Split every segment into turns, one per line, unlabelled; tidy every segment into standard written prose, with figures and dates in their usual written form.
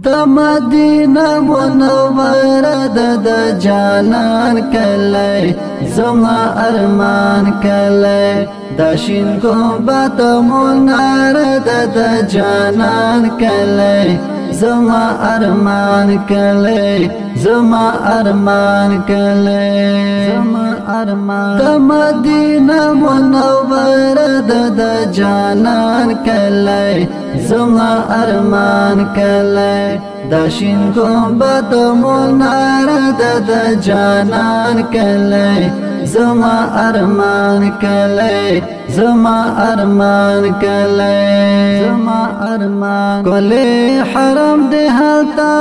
د مدینه منوره د جانان کلی زما ارمان کلی د شین ګمبد مناره د جانان کلی زما ارمان کلی زما ارمان کلی زما ارمان د مدینه منوره د جانان کلی زما ارمان کلی د شین ګمبد مناره د جانان کلی زما ارمان کلی زما ارمان کلی زما ارمان کلی حرم دی هلتا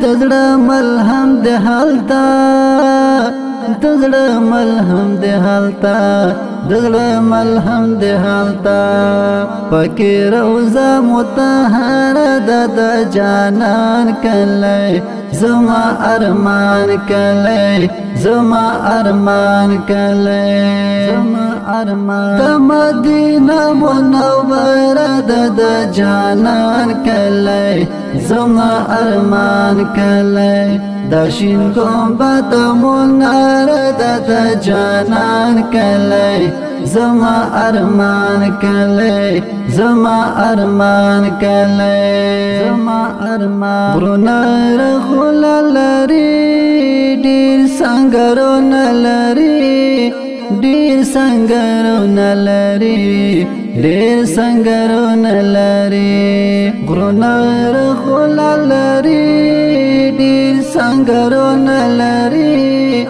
دزړه ملهم دی هلتا دزړه ملهم دی هلتا دزړه ملهم دی هلتا پکې روزه مطهره د جانان کلی زما ارمان کلی زما ارمان کلی زما ارمان د مدینه منوره د جانان کلی زما ارمان کلی د شین ګمبد مناره د جانان کلی زما ارمان کلی زما ارمان کلی زما ارمان غرونه رغونه لري ډېر سنګرونه لري ډېر سنګرونه لري ډېر سنګرونه لري غرونه رغونه لري ډېر سنګرونه لري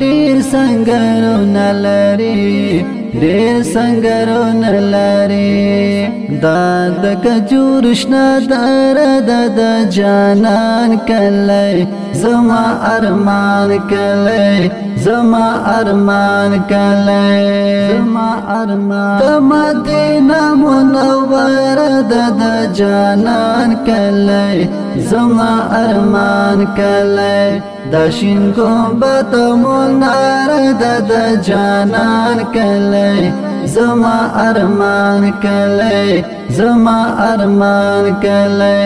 ډېر سنګرونه لري ډېر سنګرونه لري دا د کجور شنه دره د جانان کلی زما ارمان کلی زما ارمان کلی زما ارمان د مدینه منوره د جانان کلی زما ارمان کلی د شین ګمبد مناره د جانان کلی زما ارمان کلی زما ارمان کلی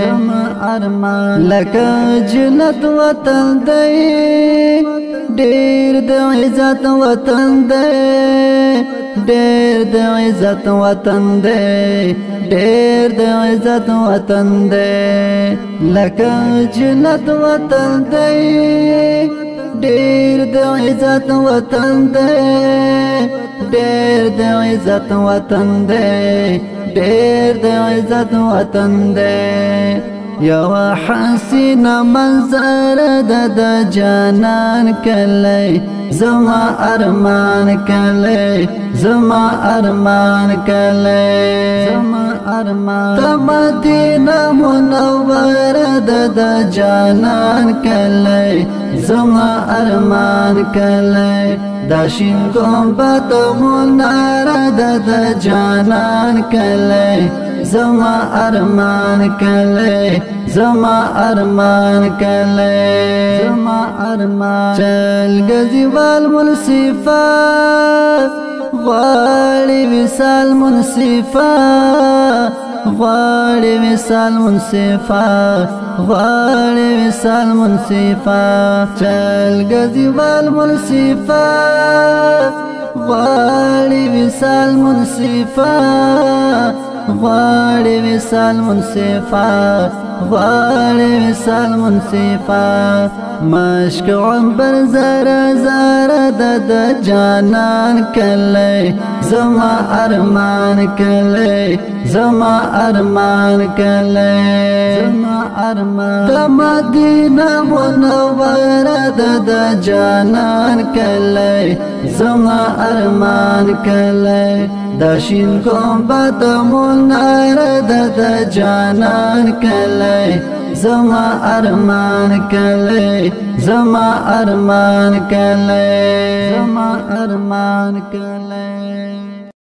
زما ارمان لکه جنت وطن دی ډېر د عزت وطن دی ډېر د عزت وطن دی ډېر د عزت وطن دی لکه جنت وطن دی ډېر د عزت وطن دی ډېر د عزت وطن دی ډېر د عزت وطن دی یو حسین منظر د جانان کلی زما ارمان کلی زما ارمان کلی زما ارمان د مدینه منوره د جانان کلی زما ارمان کلی د شین ګمبد مناره د جانان کلی زما ارمان کلی زما ارمان کلی زما ارمان چل غزیوال منصفه غواړي وصال منصفه غواړي وصال منصفه غواړي وصال منصفه چل غزیوال منصفه غواړي وصال منصفه غواړي وصال منصفه غواړي وصال منصفه مشک عنبر زره زره د جانان کلی زما ارمان کلی زما ارمان کلی زما ارمان د مدینه منوره د جانان کلی زما ارمان کلی د شین ګمبد مناره د جانان کلی زما ارمان کلی زما ارمان کلی زما ارمان کلی